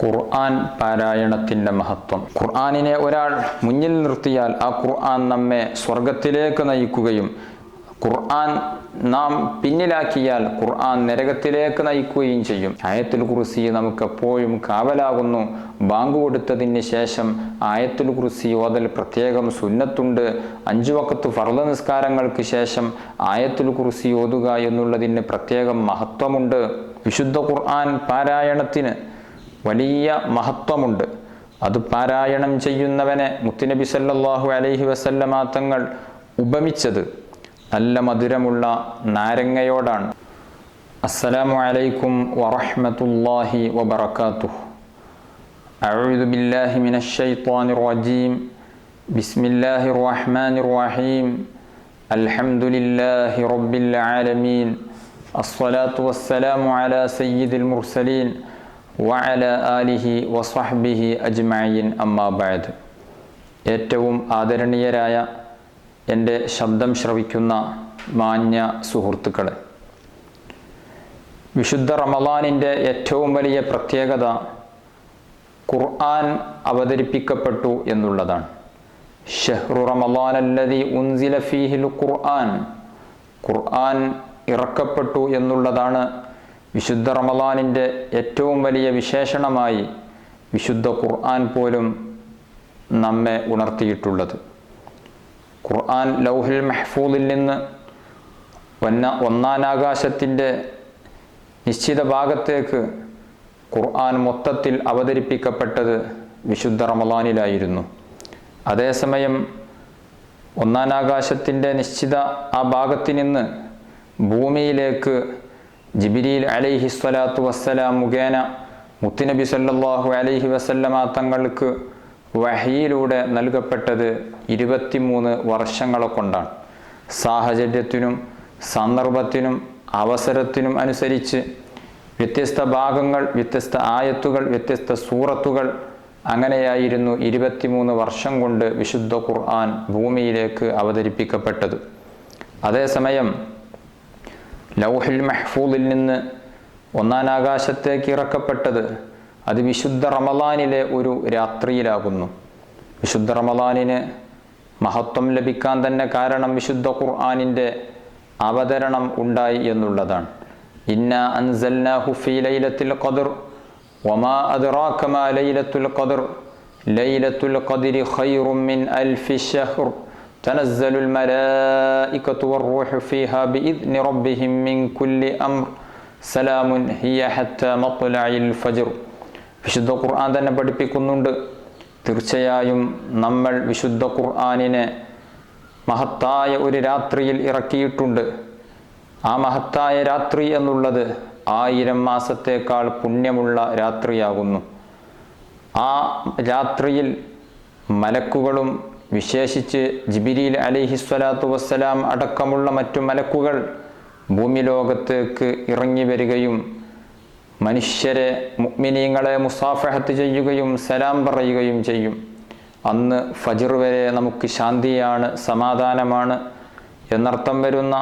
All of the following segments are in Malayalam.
ഖുർആൻ പാരായണത്തിൻ്റെ മഹത്വം. ഖുർആനിനെ ഒരാൾ മുന്നിൽ നിർത്തിയാൽ ആ ഖുർആൻ നമ്മെ സ്വർഗത്തിലേക്ക് നയിക്കുകയും ഖുർആൻ നാം പിന്നിലാക്കിയാൽ ഖുർആൻ നരകത്തിലേക്ക് നയിക്കുകയും ചെയ്യും. ആയത്തുൽ കുർസി നമുക്ക് എപ്പോഴും കാവലാകുന്നു. ബാങ്ക് കൊടുത്തതിന് ശേഷം ആയത്തുൽ കുർസി ഓതൽ പ്രത്യേകം സുന്നത്തുണ്ട്. 5 വഖത്ത് ഫർള് നിസ്കാരങ്ങൾക്ക് ശേഷം ആയത്തുൽ കുർസി ഓതുക എന്നുള്ളതിന് പ്രത്യേകം മഹത്വമുണ്ട്. വിശുദ്ധ ഖുർആൻ പാരായണത്തിന് വലിയ മഹത്വമുണ്ട്. അത് പാരായണം ചെയ്യുന്നവനെ മുത്തുനബി സല്ലല്ലാഹു അലൈഹി വസല്ലമ തങ്ങൾ ഉപമിച്ചത് നല്ല മധുരമുള്ള നാരങ്ങയോടാണ്. അസ്സലാമു അലൈക്കും വറഹ്മത്തുള്ളാഹി വബറകാതുഹു. അഊദു ബില്ലാഹി മിനശ് ശൈത്വാനിർ റജീം. ബിസ്മില്ലാഹിർ റഹ്മാനിർ റഹീം. അൽഹംദുലില്ലാഹി റബ്ബിൽ ആലമീൻ. അസ്സലാത്തു വസ്സലാമു അലാ സയ്യിദിൽ മുർസലീൻ വഅലാ ആലിഹി വസ്വഹ്ബിഹി അജ്മഈൻ. അമ്മാ ബഅദ്. ഏറ്റവും ആദരണീയരായ എൻ്റെ ശബ്ദം ശ്രവിക്കുന്ന മാന്യ സുഹൃത്തുക്കളെ, വിശുദ്ധ റമളാനിൻ്റെ ഏറ്റവും വലിയ പ്രത്യേകത ഖുർആൻ അവതരിപ്പിക്കപ്പെട്ടു എന്നുള്ളതാണ്. ഷഹ്റു റമളാൻ അല്ലദീ ഉൻസില ഫീഹിൽ ഖുർആൻ. ഖുർആൻ ഇറക്കപ്പെട്ടു എന്നുള്ളതാണ് വിശുദ്ധ റമളാനിൻ്റെ ഏറ്റവും വലിയ വിശേഷണമായി വിശുദ്ധ ഖുർആൻ പോലും നമ്മെ ഉണർത്തിയിട്ടുള്ളത്. ഖുർആൻ ലൗഹുൽ മഹ്ഫൂദിൽ നിന്ന് ഒന്നാനാകാശത്തിൻ്റെ നിശ്ചിത ഭാഗത്തേക്ക് ഖുർആൻ മൊത്തത്തിൽ അവതരിപ്പിക്കപ്പെട്ടത് വിശുദ്ധ റമളാനിലായിരുന്നു. അതേസമയം ഒന്നാനാകാശത്തിൻ്റെ നിശ്ചിത ആ ഭാഗത്തു നിന്ന് ഭൂമിയിലേക്ക് ജിബ്രീൽ അലൈഹിസ്സലാത്തു വസ്സലാം മുഖേന മുത്തുനബി സല്ലല്ലാഹു അലൈഹി വസല്ലമ തങ്ങൾക്ക് വഹയിലൂടെ നൽകപ്പെട്ടത് 23 വർഷങ്ങളെ കൊണ്ടാണ്. സാഹചര്യത്തിനും സന്ദർഭത്തിനും അവസരത്തിനും അനുസരിച്ച് വ്യത്യസ്ത ഭാഗങ്ങൾ, വ്യത്യസ്ത ആയത്തുകൾ, വ്യത്യസ്ത സൂറത്തുകൾ, അങ്ങനെയായിരുന്നു 23 വർഷം കൊണ്ട് വിശുദ്ധ ഖുർആൻ ഭൂമിയിലേക്ക് അവതരിപ്പിക്കപ്പെട്ടത്. അതേസമയം ലൗഹുൽ മഹ്ഫൂദിൽ നിന്ന് ഒന്നാനാകാശത്തേക്ക് ഇറക്കപ്പെട്ടത് അത് വിശുദ്ധ റമളാനിലെ ഒരു രാത്രിയിലാകുന്നു. വിശുദ്ധ റമളാനിന് മഹത്വം ലഭിക്കാൻ തന്നെ കാരണം വിശുദ്ധ ഖുർആനിൻ്റെ അവതരണം ഉണ്ടായി എന്നുള്ളതാണ്. ഇന്നാ അൻസൽനാഹു ഫീ ലൈലത്തുൽ ഖദ്ർ വമാ അദ്റാക മാ ലൈലത്തുൽ ഖദ്ർ ലൈലത്തുൽ ഖദ്രി ഖൈറും മിൻ അൽഫി ശഹ്ർ തനസ്സലുൽ മലായികതു വറൂഹു ഫീഹാ ബിഇദ്നി റബ്ബിഹിം മിൻ കുല്ലി അംർ സലാമുൻ ഹിയ ഹത്താ മത്ലഇൽ ഫജ്ർ. വിശുദ്ധ ഖുർആൻ തന്നെ പഠിപ്പിക്കുന്നുണ്ട്, തീർച്ചയായും നമ്മൾ വിശുദ്ധ ഖുർആനിനെ മഹത്തായ ഒരു രാത്രിയിൽ ഇറക്കിയിട്ടുണ്ട്. ആ മഹത്തായ രാത്രി എന്നുള്ളത് 1000 മാസത്തേക്കാൾ പുണ്യമുള്ള രാത്രിയാകുന്നു. ആ രാത്രിയിൽ മലക്കുകളും വിശേഷിച്ച് ജിബ്രീൽ അലൈഹിസ്സലാത്തു വസ്സലാം അടക്കമുള്ള മറ്റു മലക്കുകൾ ഭൂമി ലോകത്തേക്ക് ഇറങ്ങി വരികയും മനുഷ്യരെ, മുഅ്മിനീങ്ങളെ മുസാഫഹത്ത് ചെയ്യുകയും സലാം പറയുകയും ചെയ്യും. അന്ന് ഫജ്ർ വരെ നമുക്ക് ശാന്തിയാണ്, സമാധാനമാണ് എന്നർത്ഥം വരുന്ന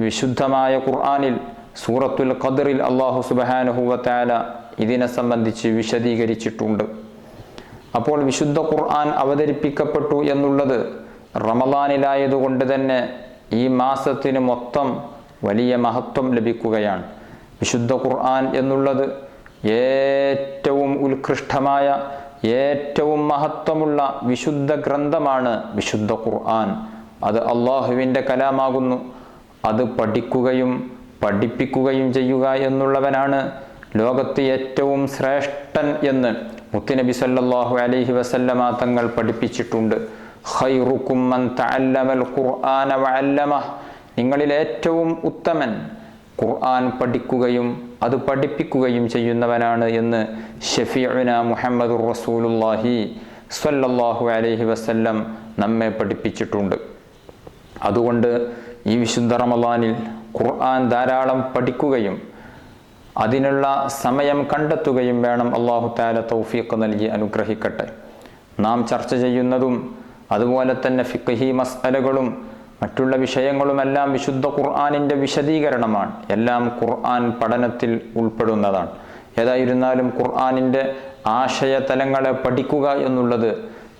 വിശുദ്ധമായ ഖുർആനിൽ സൂറത്തുൽ ഖദ്റിൽ അല്ലാഹു സുബ്ഹാനഹു വ തആല ഇതിനെ സംബന്ധിച്ച് വിശദീകരിച്ചിട്ടുണ്ട്. അപ്പോൾ വിശുദ്ധ ഖുർആൻ അവതരിപ്പിക്കപ്പെട്ടു എന്നുള്ളത് റമളാനിലായതുകൊണ്ട് തന്നെ ഈ മാസത്തിന് മൊത്തം വലിയ മഹത്വം ലഭിക്കുകയാണ്. വിശുദ്ധ ഖുർആൻ എന്നുള്ളത് ഏറ്റവും ഉത്കൃഷ്ടമായ, ഏറ്റവും മഹത്വമുള്ള വിശുദ്ധ ഗ്രന്ഥമാണ് വിശുദ്ധ ഖുർആൻ. അത് അള്ളാഹുവിൻ്റെ കലാമാകുന്നു. അത് പഠിക്കുകയും പഠിപ്പിക്കുകയും ചെയ്യുക എന്നുള്ളവനാണ് ലോകത്ത് ഏറ്റവും ശ്രേഷ്ഠൻ എന്ന് മുത്തുനബി സല്ലല്ലാഹു അലൈഹി വസല്ലമ തങ്ങൾ പഠിപ്പിച്ചിട്ടുണ്ട്. ഖൈറുക്കും മൻ തഅല്ലമൽ ഖുർആന വഅല്ലമഹ്. നിങ്ങളിൽ ഏറ്റവും ഉത്തമൻ ഖുർആൻ പഠിക്കുകയും അത് പഠിപ്പിക്കുകയും ചെയ്യുന്നവനാണ് എന്ന് ഷഫീഉന മുഹമ്മദുർ റസൂലുള്ളാഹി സ്വല്ലല്ലാഹു അലൈഹി വസല്ലം നമ്മെ പഠിപ്പിച്ചിട്ടുണ്ട്. അതുകൊണ്ട് ഈ വിശുദ്ധ റമളാനിൽ ഖുർആൻ ധാരാളം പഠിക്കുകയും അതിനുള്ള സമയം കണ്ടെത്തുകയും വേണം. അല്ലാഹു തആല തൗഫീഖ് നൽകി അനുഗ്രഹിക്കട്ടെ. നാം ചർച്ച ചെയ്യുന്നതും അതുപോലെ തന്നെ ഫിഖ്ഹി മസ്അലകളും മറ്റുള്ള വിഷയങ്ങളുമെല്ലാം വിശുദ്ധ ഖുർആനിൻ്റെ വിശദീകരണമാണ്. എല്ലാം ഖുർആൻ പഠനത്തിൽ ഉൾപ്പെടുന്നതാണ്. ഏതായിരുന്നാലും ഖുർആനിൻ്റെ ആശയതലങ്ങളെ പഠിക്കുക എന്നുള്ളത്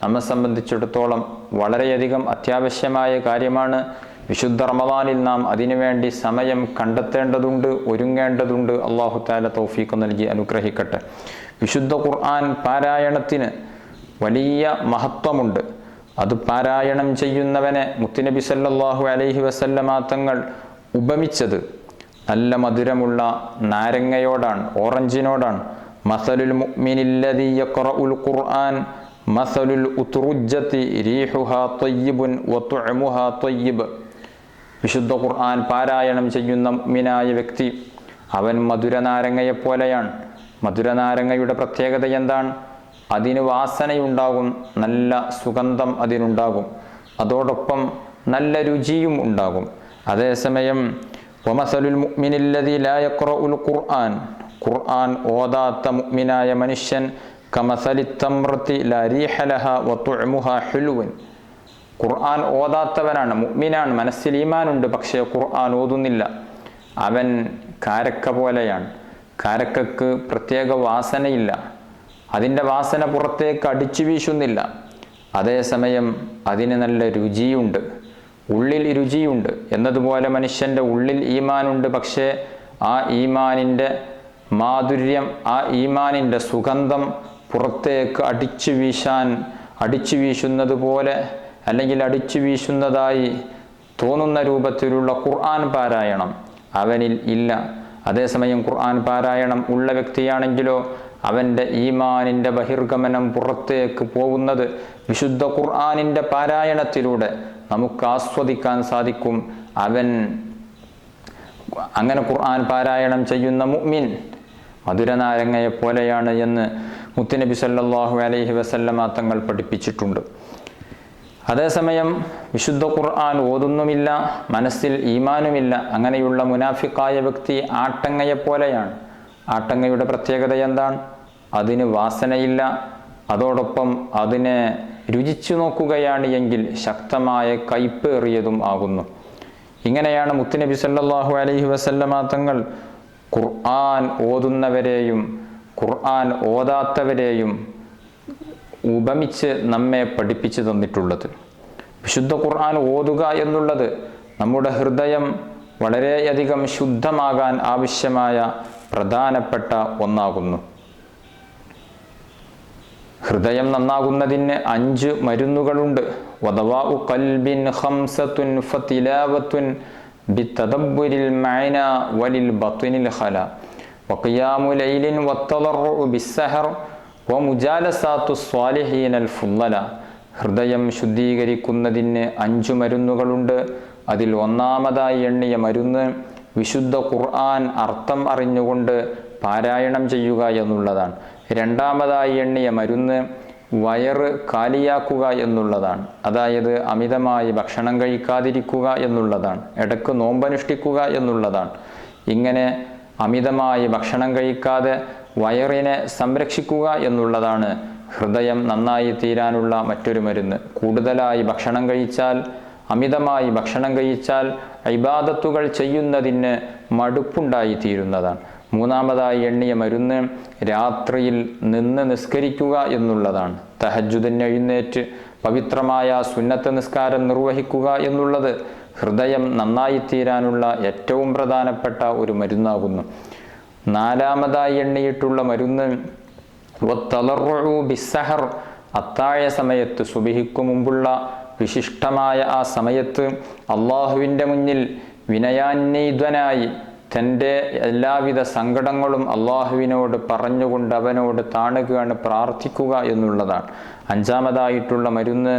നമ്മെ സംബന്ധിച്ചിടത്തോളം വളരെയധികം അത്യാവശ്യമായ കാര്യമാണ്. വിശുദ്ധ റമദാനിൽ നാം അതിനുവേണ്ടി സമയം കണ്ടെത്തേണ്ടതുണ്ട്, ഒരുങ്ങേണ്ടതുണ്ട്. അല്ലാഹു തആല തൗഫീഖ് നൽകി അനുഗ്രഹിക്കട്ടെ. വിശുദ്ധ ഖുർആൻ പാരായണത്തിന് വലിയ മഹത്വമുണ്ട്. അത് പാരായണം ചെയ്യുന്നവനെ മുത്തുനബി സല്ലല്ലാഹു അലൈഹി വസല്ലമ തങ്ങൾ ഉപമിച്ചത് നല്ല മധുരമുള്ള നാരങ്ങയോടാണ്, ഓറഞ്ചിനോടാണ്. മസലുൽ മുഅ്മിനില്ലദീ യഖറഉൽ ഖുർആൻ മസലുൽ ഉത്റുജ്ജതി റീഹുഹാ ത്വയ്യിബുൻ വതുഅമുഹാ ത്വയ്യിബ്. വിശുദ്ധ ഖുർആൻ പാരായണം ചെയ്യുന്ന മുഅ്മിനായ വ്യക്തി അവൻ മധുരനാരങ്ങയെപ്പോലെയാണ്. മധുരനാരങ്ങയുടെ പ്രത്യേകത എന്താണ്? അതിന് വാസനയുണ്ടാകും, നല്ല സുഗന്ധം അതിനുണ്ടാകും, അതോടൊപ്പം നല്ല രുചിയും ഉണ്ടാകും. അതേസമയം വമസലുൽ മുഅ്മിനില്ലദീ ലാ യഖറഉൽ ഖുർആൻ, ഖുർആൻ ഓതാത്ത മുഅ്മിനായ മനുഷ്യൻ കമസലി തംറത്തി ലാ റീഹ ലഹാ വതുഅമുഹാ ഹുൽവൻ. ഖുർആൻ ഓതാത്തവനാണ്, മുഅ്മിനാണ്, മനസ്സിൽ ഈമാനുണ്ട്, പക്ഷേ ഖുർആൻ ഓതുന്നില്ല. അവൻ കാരക്ക പോലെയാണ്. കാരക്കക്ക് പ്രത്യേക വാസനയില്ല, അതിൻ്റെ വാസന പുറത്തേക്ക് അടിച്ചു വീശുന്നില്ല. അതേസമയം അതിന് നല്ല രുചിയുണ്ട്, ഉള്ളിൽ രുചിയുണ്ട്. എന്നതുപോലെ മനുഷ്യൻ്റെ ഉള്ളിൽ ഈമാനുണ്ട്, പക്ഷേ ആ ഈമാനിൻ്റെ മാധുര്യം, ആ ഈമാനിൻ്റെ സുഗന്ധം പുറത്തേക്ക് അടിച്ചു വീശുന്നത് പോലെ അല്ലെങ്കിൽ അടിച്ചു വീശുന്നതായി തോന്നുന്ന രൂപത്തിലുള്ള ഖുർആൻ പാരായണം അവനിൽ ഇല്ല. അതേസമയം ഖുർആൻ പാരായണം ഉള്ള വ്യക്തിയാണെങ്കിലോ അവൻ്റെ ഈമാനിൻ്റെ ബഹിർഗമനം പുറത്തേക്ക് പോകുന്നത് വിശുദ്ധ ഖുർആനിൻ്റെ പാരായണത്തിലൂടെ നമുക്ക് ആസ്വദിക്കാൻ സാധിക്കും. അങ്ങനെ ഖുർആൻ പാരായണം ചെയ്യുന്ന മുഅ്മിൻ മധുരനാരങ്ങയെപ്പോലെയാണ് എന്ന് മുത്തുനബി സല്ലല്ലാഹു അലൈഹി വസല്ലമ തങ്ങൾ പഠിപ്പിച്ചിട്ടുണ്ട്. അതേസമയം വിശുദ്ധ ഖുർആൻ ഓതുന്നുമില്ല, മനസ്സിൽ ഈമാനുമില്ല, അങ്ങനെയുള്ള മുനാഫിക്കായ വ്യക്തി ആട്ടങ്ങയെപ്പോലെയാണ്. ആട്ടങ്ങയുടെ പ്രത്യേകത എന്താണ്? അതിന് വാസനയില്ല, അതോടൊപ്പം അതിനെ രുചിച്ചു നോക്കുകയാണ് എങ്കിൽ ശക്തമായ കയ്പേറിയതും ആകുന്നു. ഇങ്ങനെയാണ് മുത്തുനബി സല്ലല്ലാഹു അലൈഹി വസല്ലമ തങ്ങൾ ഖുർആൻ ഓതുന്നവരെയും ഖുർആൻ ഓതാത്തവരെയും ഉപമിച്ച് നമ്മെ പഠിപ്പിച്ചു തന്നിട്ടുള്ളത്. വിശുദ്ധ ഖുർആൻ ഓതുക എന്നുള്ളത് നമ്മുടെ ഹൃദയം വളരെയധികം ശുദ്ധമാകാൻ ആവശ്യമായ പ്രധാനപ്പെട്ട ഒന്നാകുന്നു. ഹൃദയം നന്നാകുന്നതിന് 5 മരുന്നുകളുണ്ട്. വദവാഉ ഖൽബിൻ ഖംസത്തുൻ ഫതിലാവത്തുൻ ബിതദബ്ബുരിൽ മഅന വലിൽ ബത്നിൽ ഖല വഖിയാമു ലൈലിൻ വത്തളറു ബിസ്സഹർ വമുജാലസാത്തു സ്വാലിഹീനൽ ഫുള്ളല. ഹൃദയം ശുദ്ധീകരിക്കുന്നതിന് 5 മരുന്നുകളുണ്ട്. അതിൽ ഒന്നാമതായി എണ്ണിയ മരുന്ന് വിശുദ്ധ ഖുർആൻ അർത്ഥം അറിഞ്ഞുകൊണ്ട് പാരായണം ചെയ്യുക എന്നുള്ളതാണ്. രണ്ടാമതായി എണ്ണിയ മരുന്ന് വയറ് കാലിയാക്കുക എന്നുള്ളതാണ്. അതായത് അമിതമായി ഭക്ഷണം കഴിക്കാതിരിക്കുക എന്നുള്ളതാണ്. ഇടയ്ക്ക് നോമ്പനുഷ്ഠിക്കുക എന്നുള്ളതാണ്. ഇങ്ങനെ അമിതമായി ഭക്ഷണം കഴിക്കാതെ വയറിനെ സംരക്ഷിക്കുക എന്നുള്ളതാണ് ഹൃദയം നന്നായി തീരാനുള്ള മറ്റൊരു മരുന്ന്. കൂടുതലായി ഭക്ഷണം കഴിച്ചാൽ, അമിതമായി ഭക്ഷണം കഴിച്ചാൽ ഇബാദത്തുകൾ ചെയ്യുന്നതിന് മടുപ്പുണ്ടായി തീരുന്നതാണ്. മൂന്നാമതായി എണ്ണിയ മരുന്ന് രാത്രിയിൽ നിന്ന് നിസ്കരിക്കുക എന്നുള്ളതാണ്. തഹജ്ജുദിന് എഴുന്നേറ്റ് പവിത്രമായ സുന്നത്ത് നിസ്കാരം നിർവഹിക്കുക എന്നുള്ളത് ഹൃദയം നന്നായിത്തീരാനുള്ള ഏറ്റവും പ്രധാനപ്പെട്ട ഒരു മരുന്നാകുന്നു. നാലാമതായി എണ്ണിയിട്ടുള്ള മരുന്ന് വത്തളറു ബിസ്സഹർ, അത്താഴ സമയത്ത്, സുബഹിക്കു മുമ്പുള്ള വിശിഷ്ടമായ ആ സമയത്ത് അള്ളാഹുവിൻ്റെ മുന്നിൽ വിനയാന്വിതനായി തൻ്റെ എല്ലാവിധ സങ്കടങ്ങളും അള്ളാഹുവിനോട് പറഞ്ഞുകൊണ്ട് അവനോട് താണുകയാണ്, പ്രാർത്ഥിക്കുക എന്നുള്ളതാണ്. അഞ്ചാമതായിട്ടുള്ള മരുന്ന്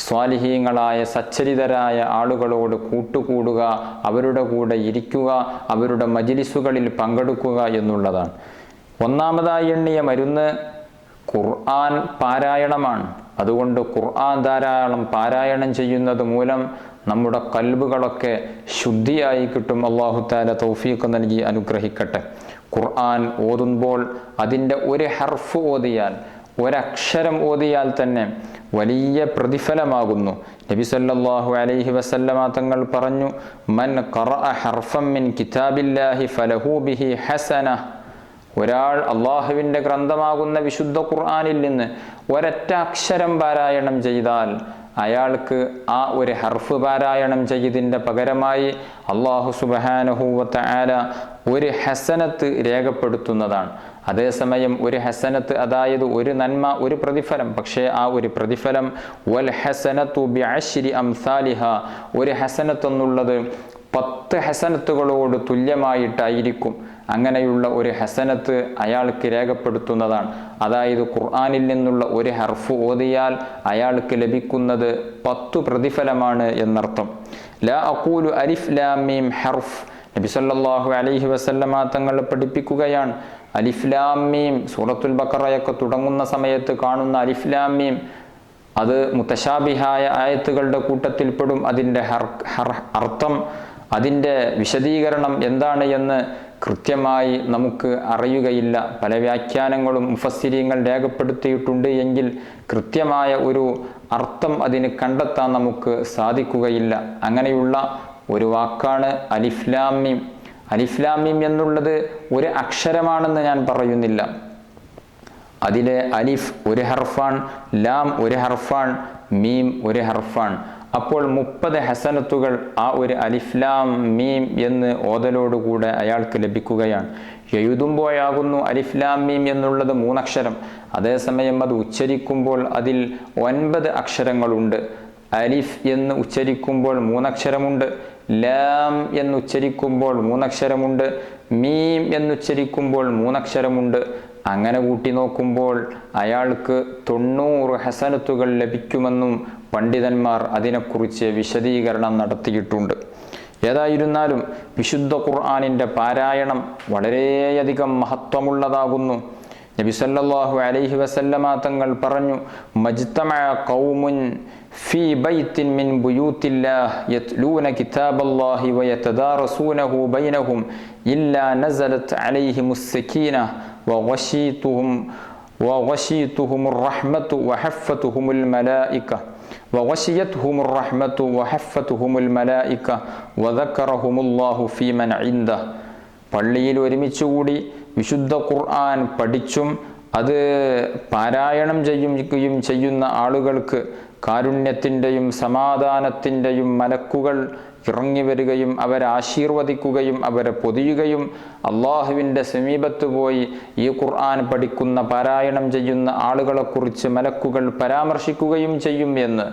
സ്വാലിഹീങ്ങളായ സച്ചരിതരായ ആളുകളോട് കൂട്ടുകൂടുക, അവരുടെ കൂടെ ഇരിക്കുക, അവരുടെ മജ്ലിസുകളിൽ പങ്കെടുക്കുക എന്നുള്ളതാണ്. ഒന്നാമതായി എണ്ണിയ മരുന്ന് ഖുർആൻ പാരായണമാണ്. അതുകൊണ്ട് ഖുർആൻ ധാരാളം പാരായണം ചെയ്യുന്നത് മൂലം നമ്മുടെ കൽബുകളൊക്കെ ശുദ്ധിയായി കിട്ടും. അല്ലാഹു തആല തൗഫീഖ് നൽകി അനുഗ്രഹിക്കട്ടെ. ഖുർആൻ ഓതുമ്പോൾ അതിൻ്റെ ഒരു ഹർഫ് ഓതിയാൽ, ഒരക്ഷരം ഓതിയാൽ തന്നെ വലിയ പ്രതിഫലമാകുന്നു. നബി സല്ലല്ലാഹു അലൈഹി വസല്ലമ തങ്ങൾ പറഞ്ഞു, മൻ ഖറഅ ഹർഫൻ മിൻ കിതാബില്ലാഹി ഫലഹു ബിഹി ഹസന. ഒരാൾ അള്ളാഹുവിൻ്റെ ഗ്രന്ഥമാകുന്ന വിശുദ്ധ ഖുർആനിൽ നിന്ന് ഒരൊറ്റ അക്ഷരം പാരായണം ചെയ്താൽ അയാൾക്ക് ആ ഒരു ഹർഫ് പാരായണം ചെയ്തതിൻ്റെ പകരമായി അള്ളാഹു സുബ്ഹാനഹു വ തആല ഒരു ഹസനത്ത് രേഖപ്പെടുത്തുന്നതാണ്. അതേസമയം ഒരു ഹസനത്ത്, അതായത് ഒരു നന്മ, ഒരു പ്രതിഫലം. പക്ഷേ ആ ഒരു പ്രതിഫലം വൽ ഹസനത്തു ബിഅശ്രി അംസാലിഹ, ഒരു ഹസനത്ത് എന്നുള്ളത് 10 ഹസനത്തുകളോട് തുല്യമായിട്ടായിരിക്കും. അങ്ങനെയുള്ള ഒരു ഹസനത്ത് അയാൾക്ക് രേഖപ്പെടുത്തുന്നതാണ്. അതായത് ഖുർആനിൽ നിന്നുള്ള ഒരു ഹർഫ് ഓതിയാൽ അയാൾക്ക് ലഭിക്കുന്നത് 10 പ്രതിഫലമാണ് എന്നർത്ഥം. ലാ അഖൂലു അലിഫ് ലാം മീം ഹർഫ്. നബി സല്ലല്ലാഹു അലൈഹി വസല്ലമ തങ്ങൾ പഠിപ്പിക്കുകയാണ്, അലിഫ് ലാം മീം സൂറത്തുൽ ബഖറയൊക്കെ തുടങ്ങുന്ന സമയത്ത് കാണുന്ന അലിഫ് ലാം മീം അത് മുതശാബിഹായ ആയത്തുകളുടെ കൂട്ടത്തിൽപ്പെടും. അതിൻ്റെ അർത്ഥം, അതിൻ്റെ വിശദീകരണം എന്താണ് എന്ന് കൃത്യമായി നമുക്ക് അറിയുകയില്ല. പല വ്യാഖ്യാനങ്ങളും മുഫസ്സിരീങ്ങൾ രേഖപ്പെടുത്തിയിട്ടുണ്ട് എങ്കിൽ കൃത്യമായ ഒരു അർത്ഥം അതിന് കണ്ടെത്താൻ നമുക്ക് സാധിക്കുകയില്ല. അങ്ങനെയുള്ള ഒരു വാക്കാണ് അലിഫ് ലാം മീം. അലിഫ് ലാം മീം എന്നുള്ളത് ഒരു അക്ഷരമാണെന്ന് ഞാൻ പറയുന്നില്ല. അതിലെ അലിഫ് ഒരു ഹർഫാൻ, ലാം ഒരു ഹർഫാൻ, മീം ഒരു ഹർഫാൻ. അപ്പോൾ 30 ഹസനത്തുകൾ ആ ഒരു അലിഫ് ലാം മീം എന്ന് ഓതലോടുകൂടെ അയാൾക്ക് ലഭിക്കുകയാണ്. എഴുതുമ്പോഴാകുന്നു അലിഫ് ലാം മീം എന്നുള്ളത് 3 അക്ഷരം. അതേസമയം അത് ഉച്ചരിക്കുമ്പോൾ അതിൽ 9 അക്ഷരങ്ങളുണ്ട്. അലിഫ് എന്ന് ഉച്ചരിക്കുമ്പോൾ 3 അക്ഷരമുണ്ട്, ലാം എന്ന് ഉച്ചരിക്കുമ്പോൾ 3 അക്ഷരമുണ്ട്, മീം എന്നുച്ചരിക്കുമ്പോൾ 3 അക്ഷരമുണ്ട്. അങ്ങനെ കൂട്ടി നോക്കുമ്പോൾ അയാൾക്ക് 90 ഹസനത്തുകൾ ലഭിക്കുമെന്നും പണ്ഡിതന്മാർ അതിനെക്കുറിച്ച് വിശദീകരണം നടത്തിയിട്ടുണ്ട്. ഏതായിരുന്നാലും വിശുദ്ധ ഖുർആനിൻ്റെ പാരായണം വളരെയധികം മഹത്വമുള്ളതാകുന്നു. നബി സല്ലല്ലാഹു അലൈഹി വസല്ലമ തങ്ങൾ പറഞ്ഞു, മജ്തമഅ ഖൗമുൻ ഫീ ബൈത്തിൻ മിൻ ബുയൂത്തില്ലാഹ് യത്ലൂന കിതാബല്ലാഹി വയതദാറസൂനഹു ബൈനഹും ഇല്ലാ നസലത് അലൈഹിമുസ് സകീനഹ വഗശിയതുഹുമുർ റഹ്മത്തു വഹഫ്ഫതുഹുമുൽ മലായിക വഗശിയതുഹുമുർ റഹ്മത്തു വഹഫ്ഫതുഹുമുൽ മലായിക വദക്കറഹുമുല്ലാഹു ഫീമൻ ഇൻദഹ്. പള്ളിയിൽ ഒരുമിച്ചുകൂടി വിശുദ്ധ ഖുർആൻ പഠിച്ചും അത് പാരായണം ചെയ്യുന്ന ആളുകൾക്ക് കാരുണ്യത്തിൻ്റെയും സമാധാനത്തിൻ്റെയും മലക്കുകൾ ഇറങ്ങി വരികയും അവരെ ആശീർവദിക്കുകയും അവരെ പൊതിയുകയും അള്ളാഹുവിൻ്റെ സമീപത്ത് പോയി ഈ ഖുർആൻ പഠിക്കുന്ന പാരായണം ചെയ്യുന്ന ആളുകളെക്കുറിച്ച് മലക്കുകൾ പരാമർശിക്കുകയും ചെയ്യും എന്ന്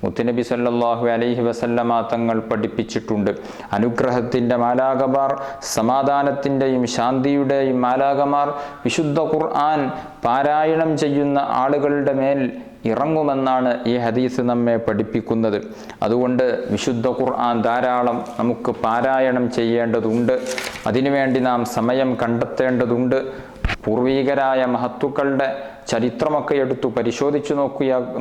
മുത്തുനബി സല്ലല്ലാഹു അലൈഹി വസല്ലമ തങ്ങൾ പഠിപ്പിച്ചിട്ടുണ്ട്. അനുഗ്രഹത്തിൻ്റെ മാലാകമാർ, സമാധാനത്തിൻ്റെയും ശാന്തിയുടെയും മാലാകമാർ വിശുദ്ധ ഖുർആൻ പാരായണം ചെയ്യുന്ന ആളുകളുടെ മേൽ ഇറങ്ങുമെന്നാണ് ഈ ഹദീസ് നമ്മെ പഠിപ്പിക്കുന്നത്. അതുകൊണ്ട് വിശുദ്ധ ഖുർആൻ ധാരാളം നമുക്ക് പാരായണം ചെയ്യേണ്ടതുണ്ട്. അതിനുവേണ്ടി നാം സമയം കണ്ടെത്തേണ്ടതുണ്ട്. പൂർവീകരായ മഹത്തുക്കളുടെ ചരിത്രമൊക്കെ എടുത്തു പരിശോധിച്ചു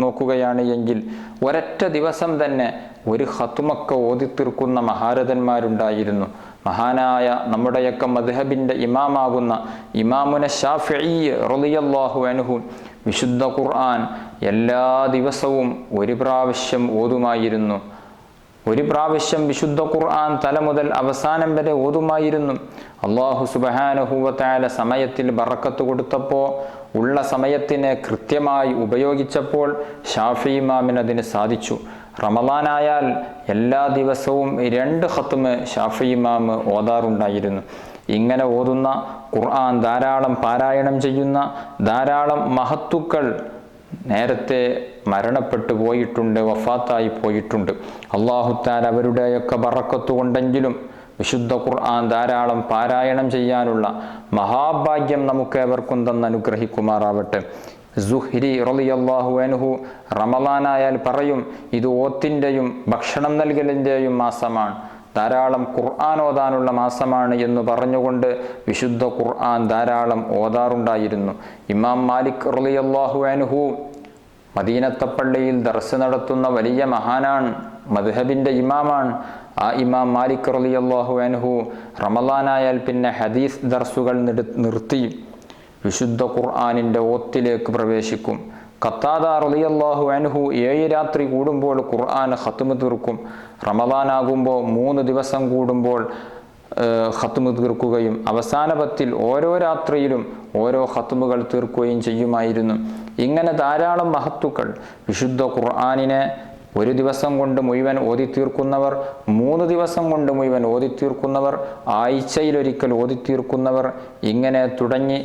നോക്കുകയാണ് എങ്കിൽ ഒരൊറ്റ ദിവസം തന്നെ ഒരു ഖത്മൊക്കെ ഓതിത്തീർക്കുന്ന മഹാരഥന്മാരുണ്ടായിരുന്നു. മഹാനായ നമ്മുടെയൊക്കെ മദ്ഹബിൻ്റെ ഇമാമാകുന്ന ഇമാമുന ശാഫിഈ റളിയല്ലാഹു അൻഹു വിശുദ്ധ ഖുർആൻ എല്ലാ ദിവസവും ഒരു പ്രാവശ്യം ഓതുമായിരുന്നു. ഒരു പ്രാവശ്യം വിശുദ്ധ ഖുർആൻ തല മുതൽ അവസാനം വരെ ഓതുമായിരുന്നു. അല്ലാഹു സുബ്ഹാനഹു വ തആല സമയത്തിൽ ബറക്കത്ത് കൊടുത്തപ്പോൾ, ഉള്ള സമയത്തിനെ കൃത്യമായി ഉപയോഗിച്ചപ്പോൾ ഷാഫി ഇമാമിന് അതിന് സാധിച്ചു. റമളാനായാൽ എല്ലാ ദിവസവും 2 ഖത്മ് ഷാഫി ഇമാം ഓതാറുണ്ടായിരുന്നു. ഇങ്ങനെ ഓതുന്ന ഖുർആൻ ധാരാളം പാരായണം ചെയ്യുന്ന ധാരാളം മഹത്തുക്കൾ നേരത്തെ മരണപ്പെട്ടു പോയിട്ടുണ്ട്, വഫാത്തായി പോയിട്ടുണ്ട്. അല്ലാഹു തആല അവരുടെയൊക്കെ ബറക്കത്ത് കൊണ്ടെങ്കിലും വിശുദ്ധ ഖുർആൻ ധാരാളം പാരായണം ചെയ്യാനുള്ള മഹാഭാഗ്യം നമുക്ക് ഏവർക്കും തന്ന് അനുഗ്രഹിക്കുമാറാവട്ടെ. സുഹ്രി റളിയല്ലാഹു അൻഹു റമളാനായാൽ പറയും, ഇത് ഓത്തിൻ്റെയും ഭക്ഷണം നൽകലിൻ്റെയും മാസമാണ്, ധാരാളം ഖുർആൻ ഓതാനുള്ള മാസമാണ് എന്ന് പറഞ്ഞുകൊണ്ട് വിശുദ്ധ ഖുർആൻ ധാരാളം ഓതാറുണ്ടായിരുന്നു. ഇമാം മാലിക് റളിയല്ലാഹു അൻഹു മദീനത്തെ പള്ളിയിൽ ദർസ് നടത്തുന്ന വലിയ മഹാനാണ്, മദ്ഹബിൻ്റെ ഇമാമാണ്. ആ ഇമാം മാലിക് റളിയല്ലാഹു അൻഹു റമളാനായാൽ പിന്നെ ഹദീസ് ദർസുകൾ നിർത്തി വിശുദ്ധ ഖുർആനിൻ്റെ ഓത്തിലേക്ക് പ്രവേശിക്കും. ഖത്താദ റളിയല്ലാഹു അൻഹു 7 രാത്രി കൂടുമ്പോൾ ഖുർആൻ ഖത്മ് തീർക്കും. റമളാനാകുമ്പോൾ 3 ദിവസം കൂടുമ്പോൾ ഖത്മ് തീർക്കുകയും അവസാന 10-ൽ ഓരോ രാത്രിയിലും ഓരോ ഖത്മുകൾ തീർക്കുകയും ചെയ്യുമായിരുന്നു. ഇങ്ങനെ ധാരാളം മഹത്തുക്കൾ വിശുദ്ധ ഖുർആനിനെ ഒരു ദിവസം കൊണ്ട് മുഴുവൻ ഓതി തീർക്കുന്നവർ, 3 ദിവസം കൊണ്ട് മുഴുവൻ ഓതി തീർക്കുന്നവർ, ആഴ്ചയിലൊരിക്കൽ ഓതി തീർക്കുന്നവർ, ഇങ്ങനെ തുടങ്ങി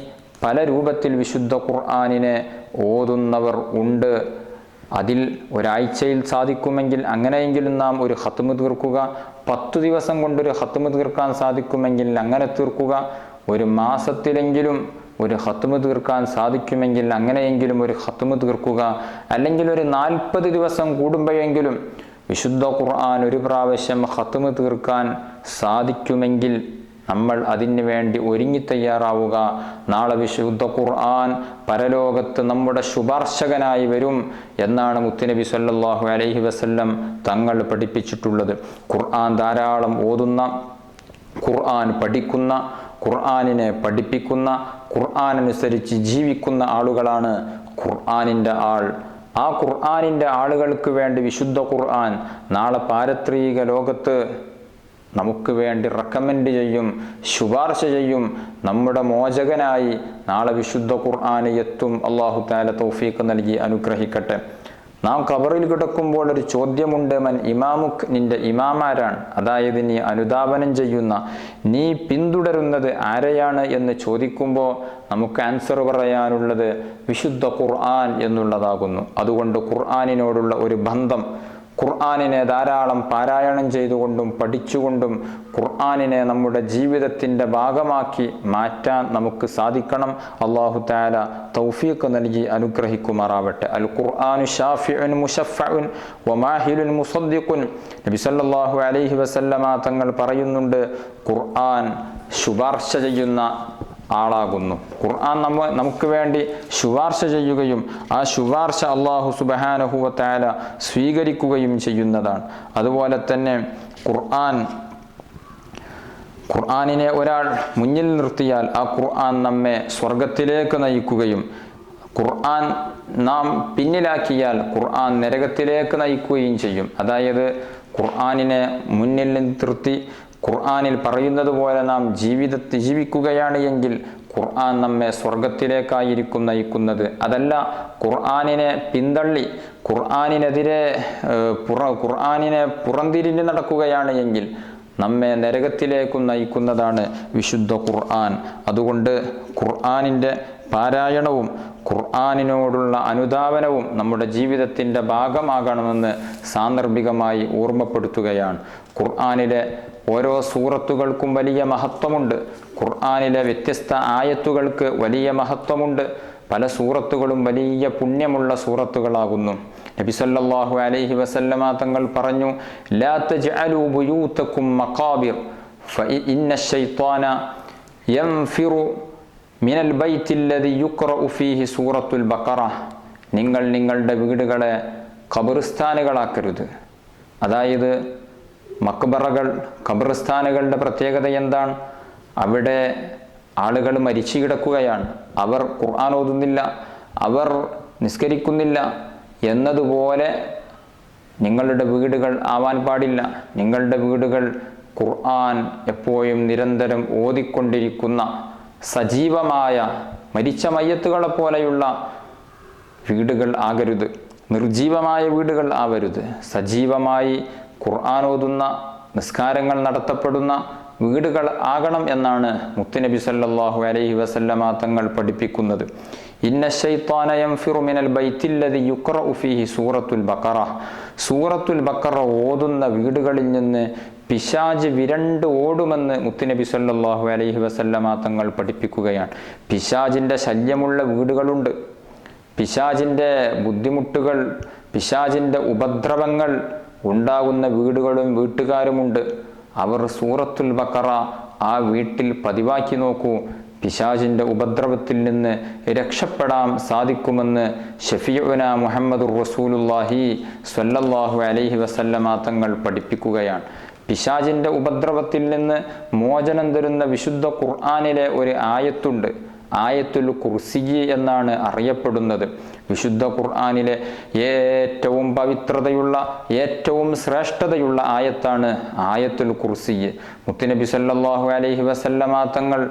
പല രൂപത്തിൽ വിശുദ്ധ ഖുർആനിനെ ഓതുന്നവർ ഉണ്ട്. അതിൽ ഒരാഴ്ചയിൽ സാധിക്കുമെങ്കിൽ അങ്ങനെയെങ്കിലും നാം ഒരു ഖത്മ് തീർക്കുക, 10 ദിവസം കൊണ്ടൊരു ഖത്മ് തീർക്കാൻ സാധിക്കുമെങ്കിൽ അങ്ങനെ തീർക്കുക, ഒരു മാസത്തിലെങ്കിലും ഒരു ഖത്മ് തീർക്കാൻ സാധിക്കുമെങ്കിൽ അങ്ങനെയെങ്കിലും ഒരു ഖത്മ് തീർക്കുക, അല്ലെങ്കിൽ ഒരു 40 ദിവസം കൂടുമ്പോഴെങ്കിലും വിശുദ്ധ ഖുർആൻ ഒരു പ്രാവശ്യം ഖത്മ് തീർക്കാൻ സാധിക്കുമെങ്കിൽ നമ്മൾ അതിനു വേണ്ടി ഒരുങ്ങി തയ്യാറാവുക. നാളെ വിശുദ്ധ ഖുർആൻ പരലോകത്ത് നമ്മുടെ ശുപാർശകനായി വരും എന്നാണ് മുത്തുനബി സല്ലല്ലാഹു അലൈഹി വസല്ലം തങ്ങൾ പഠിപ്പിച്ചിട്ടുള്ളത്. ഖുർആൻ ധാരാളം ഓതുന്ന, ഖുർആൻ പഠിക്കുന്ന, ഖുർആനിനെ പഠിപ്പിക്കുന്ന, ഖുർആനനുസരിച്ച് ജീവിക്കുന്ന ആളുകളാണ് ഖുർആനിൻ്റെ ആൾ. ആ ഖുർആനിൻ്റെ ആളുകൾക്ക് വേണ്ടി വിശുദ്ധ ഖുർആൻ നാളെ പാരത്രിക ലോകത്ത് നമുക്ക് വേണ്ടി റെക്കമെൻഡ് ചെയ്യും, ശുപാർശ ചെയ്യും. നമ്മുടെ മോചകനായി നാളെ വിശുദ്ധ ഖുർആന് എത്തും. അല്ലാഹു തആല തൗഫീഖ് നൽകി അനുഗ്രഹിക്കട്ടെ. നാം ഖബറിൽ കിടക്കുമ്പോൾ ഒരു ചോദ്യമുണ്ട്, മൻ ഇമാമുക്, നിന്റെ ഇമാമാരാണ്, അതായത് നീ അനുധാവനം ചെയ്യുന്ന, നീ പിന്തുടരുന്നത് ആരെയാണ് എന്ന് ചോദിക്കുമ്പോൾ നമുക്ക് ആൻസർ പറയാനുള്ളത് വിശുദ്ധ ഖുർആൻ എന്നുള്ളതാകുന്നു. അതുകൊണ്ട് ഖുർആനിനോടുള്ള ഒരു ബന്ധം, ഖുർആനിനെ ധാരാളം പാരായണം ചെയ്തുകൊണ്ടും പഠിച്ചുകൊണ്ടും ഖുർആനിനെ നമ്മുടെ ജീവിതത്തിൻ്റെ ഭാഗമാക്കി മാറ്റാൻ നമുക്ക് സാധിക്കണം. അല്ലാഹു തആല തൗഫീഖ് നൽകി അനുഗ്രഹിക്കുമാറാവട്ടെ. അൽ ഖുർആനു ഷാഫിഉൻ മുശഫഉൻ വമാഹിലുൻ മുസദ്ദിഖുൻ. നബി സല്ലല്ലാഹു അലൈഹി വസല്ലമ തങ്ങൾ പറയുന്നുണ്ട്, ഖുർആൻ ശുപാർശ ചെയ്യുന്ന ആളാകുന്നു. ഖുർആൻ നമുക്ക് വേണ്ടി ശുപാർശ ചെയ്യുകയും ആ ശുപാർശ അല്ലാഹു സുബ്ഹാനഹു വ തആല സ്വീകരിക്കുകയും ചെയ്യുന്നതാണ്. അതുപോലെ തന്നെ ഖുർആനിനെ ഒരാൾ മുന്നിൽ നിർത്തിയാൽ ആ ഖുർആൻ നമ്മെ സ്വർഗത്തിലേക്ക് നയിക്കുകയും ഖുർആൻ നാം പിന്നിലാക്കിയാൽ ഖുർആൻ നരകത്തിലേക്ക് നയിക്കുകയും ചെയ്യും. അതായത് ഖുർആനിനെ മുന്നിൽ നിർത്തി ഖുർആനിൽ പറയുന്നത് പോലെ നാം ജീവിക്കുകയാണ് എങ്കിൽ ഖുർആൻ നമ്മെ സ്വർഗത്തിലേക്കായിരിക്കും നയിക്കുന്നത്. അതല്ല, ഖുർആനിനെ പിന്തള്ളി ഖുർആനിനെതിരെ ഖുർആനിനെ പുറംതിരിഞ്ഞ് നടക്കുകയാണ് എങ്കിൽ നമ്മെ നരകത്തിലേക്കും നയിക്കുന്നതാണ് വിശുദ്ധ ഖുർആൻ. അതുകൊണ്ട് ഖുർആനിൻ്റെ പാരായണവും ഖുർആനിനോടുള്ള അനുധാവനവും നമ്മുടെ ജീവിതത്തിൻ്റെ ഭാഗമാകണമെന്ന് സാന്ദർഭികമായി ഓർമ്മപ്പെടുത്തുകയാണ്. ഖുർആനിലെ ഓരോ സൂറത്തുകൾക്കും വലിയ മഹത്വമുണ്ട്. ഖുർആനിലെ വ്യത്യസ്ത ആയത്തുകൾക്ക് വലിയ മഹത്വമുണ്ട്. പല സൂറത്തുകളും വലിയ പുണ്യമുള്ള സൂറത്തുകളാകുന്നു. നബി സല്ലല്ലാഹു അലൈഹി വസല്ലമ തങ്ങൾ പറഞ്ഞു, ലാ തജ്അലൂ ബുയൂതകും മഖാബിർ ഫഇന്ന ശൈത്വാന യൻഫിറു മിനൽ ബൈത്തില്ലദി യുഖ്റഉ ഫീഹി സൂറത്തുൽ ബഖറ. നിങ്ങൾ നിങ്ങളുടെ വീടുകളെ ഖബർസ്ഥാനുകളാക്കരുത്. അതായത് മക്ബറകൾ, ഖബർസ്ഥാനുകളുടെ പ്രത്യേകത എന്താണ്? അവിടെ ആളുകൾ മരിച്ചു കിടക്കുകയാണ്, അവർ ഖുർആൻ ഓതുന്നില്ല, അവർ നിസ്കരിക്കുന്നില്ല എന്നതുപോലെ നിങ്ങളുടെ വീടുകൾ ആവാൻ പാടില്ല. നിങ്ങളുടെ വീടുകൾ ഖുർആൻ എപ്പോഴും നിരന്തരം ഓതിക്കൊണ്ടിരിക്കുന്ന സജീവമായ മരിച്ച മയ്യത്തുകളെ പോലെയുള്ള വീടുകൾ ആകരുത്, നിർജീവമായ വീടുകൾ ആവരുത്. സജീവമായി ഖുർആൻ ഓതുന്ന, നിസ്കാരങ്ങൾ നടത്തപ്പെടുന്ന വീടുകൾ ആകണം എന്നാണ് മുത്തുനബി സല്ലല്ലാഹു അലൈഹി വസല്ലമ തങ്ങൾ പഠിപ്പിക്കുന്നത്. ഇന്ന ശൈത്വാന യൻഫിറു മിനൽ ബൈത്തില്ലദി യുഖ്റഉ ഫീഹി സൂറത്തുൽ ബഖറ. സൂറത്തുൽ ബഖറ ഓതുന്ന വീടുകളിൽ നിന്ന് പിശാച് വിരണ്ട് ഓടുമെന്ന് മുത്തുനബി സല്ലല്ലാഹു അലൈഹി വസല്ലമ തങ്ങൾ പഠിപ്പിക്കുകയാണ്. പിശാചിൻ്റെ ശല്യമുള്ള വീടുകളുണ്ട്, പിശാചിൻ്റെ ബുദ്ധിമുട്ടുകൾ, പിശാചിൻ്റെ ഉപദ്രവങ്ങൾ ഉണ്ടാകുന്ന വീടുകളും വീട്ടുകാരുമുണ്ട്. അവർ സൂറത്തുൽ ബഖറ ആ വീട്ടിൽ പതിവാക്കി നോക്കൂ. പിശാചിൻ്റെ ഉപദ്രവത്തിൽ നിന്ന് രക്ഷപ്പെടാൻ സാധിക്കുമെന്ന് ഷഫീഉന മുഹമ്മദുർ റസൂലുള്ളാഹി സ്വല്ലല്ലാഹു അലൈഹി വസല്ലമ തങ്ങൾ പഠിപ്പിക്കുകയാണ്. പിശാചിൻ്റെ ഉപദ്രവത്തിൽ നിന്ന് മോചനം തരുന്ന വിശുദ്ധ ഖുർആനിലെ ഒരു ആയത്തുണ്ട്. ആയത്തുൽ കുർസി എന്നാണ് അറിയപ്പെടുന്നത്. വിശുദ്ധ ഖുർആനിലെ ഏറ്റവും പവിത്രതയുള്ള ഏറ്റവും ശ്രേഷ്ഠതയുള്ള ആയത്താണ് ആയത്തുൽ കുർസി. മുത്തുനബി സല്ലല്ലാഹു അലൈഹി വസല്ലമ തങ്ങൾ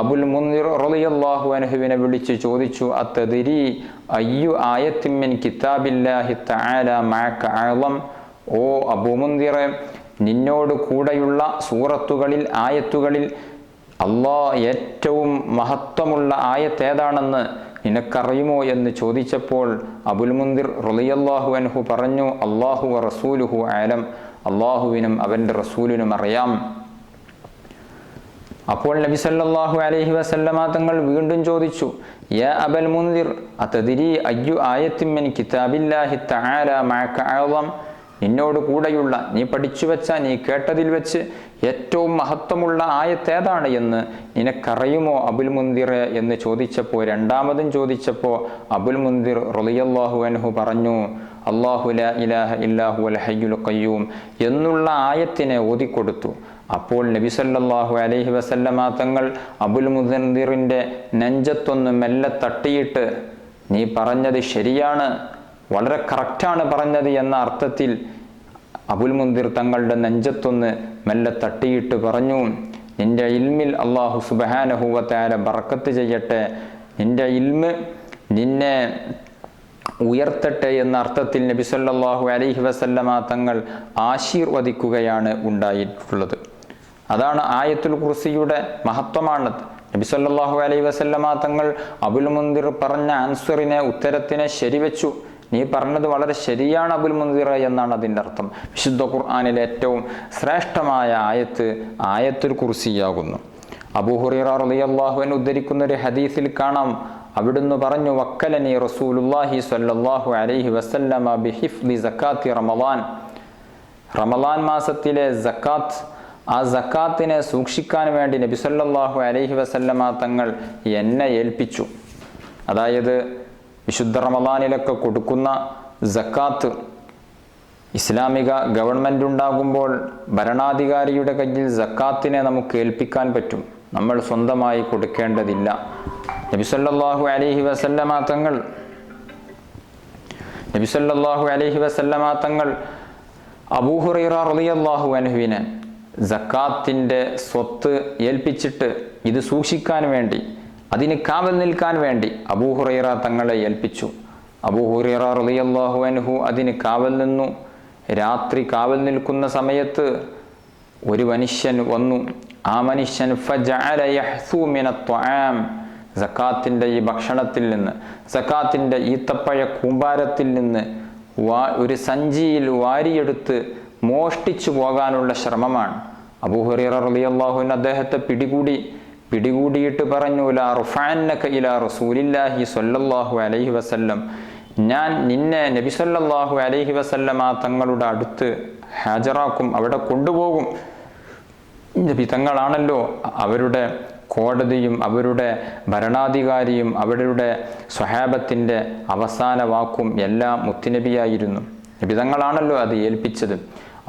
അബുൽ മുൻദിർ റളിയല്ലാഹു അൻഹുവിനെ വിളിച്ചു ചോദിച്ചു, അത്തദ്രി അയ്യു ആയത്തിൻ മിൻ കിതാബില്ലാഹി തആല മഅക അഅളം. ഓ അബൂ മുൻദിറെ, നിന്നോട് കൂടെയുള്ള സൂറത്തുകളിൽ ആയത്തുകളിൽ അല്ലാഹ് ഏറ്റവും മഹത്വമുള്ള ആയത്ത് ഏതാണെന്ന് നിനക്കറിയുമോ എന്ന് ചോദിച്ചപ്പോൾ അബുൽ മുൻദിർ റളിയല്ലാഹു അൻഹു പറഞ്ഞു, അല്ലാഹു വ റസൂലുഹു അലം, അല്ലാഹുവിനും അവൻ്റെ റസൂലിനും അറിയാം. അപ്പോൾ നബി സല്ലല്ലാഹു അലൈഹി വസല്ലമ തങ്ങൾ വീണ്ടും ചോദിച്ചു, യാ അബൽ മുൻദിർ അതദ്രി അയ്യു ആയത്തിൻ മിൻ കിതാബില്ലാഹി തആല മഅക അഅളം. നിന്നോട് കൂടെയുള്ള നീ പഠിച്ചു വെച്ച നീ കേട്ടതിൽ വെച്ച് ഏറ്റവും മഹത്വമുള്ള ആയത്ത് ഏതാണ് എന്ന് നിനക്കറിയുമോ അബുൽ മുൻദിറെ എന്ന് ചോദിച്ചപ്പോൾ, രണ്ടാമതും ചോദിച്ചപ്പോൾ അബുൽ മുൻദിർ റളിയല്ലാഹു അൻഹു പറഞ്ഞു, അല്ലാഹു ലാ ഇലാഹ ഇല്ലാ ഹുവൽ ഹയ്യുൽ ഖയ്യൂം എന്നുള്ള ആയത്തിനെ ഓതിക്കൊടുത്തു. അപ്പോൾ നബി സല്ലല്ലാഹു അലൈഹി വസല്ലമ തങ്ങൾ അബുൽ മുൻദിറിൻ്റെ നെഞ്ചത്തൊന്ന് മെല്ലെ തട്ടിയിട്ട്, നീ പറഞ്ഞത് ശരിയാണ്, വളരെ കറക്റ്റാണ് പറഞ്ഞത് എന്ന അർത്ഥത്തിൽ അബുൽ മുൻദിർ തങ്ങളുടെ നെഞ്ചത്തൊന്ന് മെല്ലെ തട്ടിയിട്ട് പറഞ്ഞു, നിന്റെ ഇൽമിൽ അല്ലാഹു സുബ്ഹാനഹു വ തആല ബറക്കത്ത് ചെയ്യട്ടെ, നിന്റെ ഇൽമ് നിന്നെ ഉയർത്തട്ടെ എന്ന അർത്ഥത്തിൽ നബി സല്ലല്ലാഹു അലൈഹി വസല്ലമ തങ്ങൾ ആശീർവദിക്കുകയാണ് ഉണ്ടായിട്ടുള്ളത്. അതാണ് ആയത്തുൽ കുർസിയുടെ മഹത്വമാണത്. നബി സല്ലല്ലാഹു അലൈഹി വസല്ലമ തങ്ങൾ അബുൽ മുൻദിർ പറഞ്ഞ ആൻസറിനെ ഉത്തരത്തിനെ ശരിവെച്ചു. നീ പറഞ്ഞത് വളരെ ശരിയാണ് അബുൽ മുൻദിർ എന്നാണ് അതിൻ്റെ അർത്ഥം. വിശുദ്ധ ഖുർആനിലെ ഏറ്റവും ശ്രേഷ്ഠമായ ആയത്ത് ആയത്തുൽ കുർസിയാകുന്നു. അബൂ ഹുറൈറ റളിയല്ലാഹു അൻഹു ഉദ്ധരിക്കുന്ന ഒരു ഹദീസിൽ കാണാം, അവിടുന്ന് പറഞ്ഞു, വക്കലനി റസൂലുള്ളാഹി സ്വല്ലല്ലാഹു അലൈഹി വസല്ലമ ബിഹിഫ്ദി സക്കാത്തി റമളാൻ. റമളാൻ മാസത്തിലെ സക്കാത്ത്, ആ സക്കാത്തിനെ സൂക്ഷിക്കാൻ വേണ്ടി നബി സല്ലല്ലാഹു അലൈഹി വസല്ലമ തങ്ങൾ എന്നെ ഏൽപ്പിച്ചു. അതായത് വിശുദ്ധ റമളാനിലൊക്കെ കൊടുക്കുന്ന സക്കാത്ത്, ഇസ്ലാമിക ഗവൺമെൻറ് ഉണ്ടാകുമ്പോൾ ഭരണാധികാരിയുടെ കയ്യിൽ സക്കാത്തിനെ നമുക്ക് ഏൽപ്പിക്കാൻ പറ്റും, നമ്മൾ സ്വന്തമായി കൊടുക്കേണ്ടതില്ല. നബി സല്ലല്ലാഹു അലൈഹി വസല്ലമ തങ്ങൾ അബൂ ഹുറൈറ റളിയല്ലാഹു അൻഹുവിനെ സക്കാത്തിൻ്റെ സ്വത്ത് ഏൽപ്പിച്ചിട്ട് ഇത് സൂക്ഷിക്കാൻ വേണ്ടി, അതിന് കാവൽ നിൽക്കാൻ വേണ്ടി അബൂ ഹുറൈറ തങ്ങളെ ഏൽപ്പിച്ചു. അബൂ ഹുറൈറ റളിയല്ലാഹു അൻഹു അതിന് കാവൽ നിന്നു. രാത്രി കാവൽ നിൽക്കുന്ന സമയത്ത് ഒരു മനുഷ്യൻ വന്നു. ആ മനുഷ്യൻ ഫജഅല യഹ്സു മിനത് ത്വആം, സക്കാത്തിൻ്റെ ഈ ഭക്ഷണത്തിൽ നിന്ന്, സക്കാത്തിൻ്റെ ഈത്തപ്പഴ കൂമ്പാരത്തിൽ നിന്ന് ഒരു സഞ്ചിയിൽ വാരിയെടുത്ത് മോഷ്ടിച്ചു പോകാനുള്ള ശ്രമമാണ്. അബൂ ഹുറൈറ റളിയല്ലാഹു അൻഹു അദ്ദേഹത്തെ പിടികൂടിയിട്ട് പറഞ്ഞു, ലാ റുഫഅന്നക ഇലാ റസൂലില്ലാഹി സ്വല്ലല്ലാഹു അലൈഹി വസല്ലം, ഞാൻ നിന്നെ നബി സല്ലല്ലാഹു അലൈഹി വസല്ലമ തങ്ങളുടെ അടുത്ത് ഹാജരാക്കും, അവിടെ കൊണ്ടുപോകും. നബി തങ്ങളാണല്ലോ അവരുടെ കോടതിയും അവരുടെ ഭരണാധികാരിയും അവരുടെ സ്വഹാബത്തിൻ്റെ അവസാന വാക്കും എല്ലാം മുത്തുനബിയായിരുന്നു. നബി തങ്ങളാണല്ലോ അത് ഏൽപ്പിച്ചത്.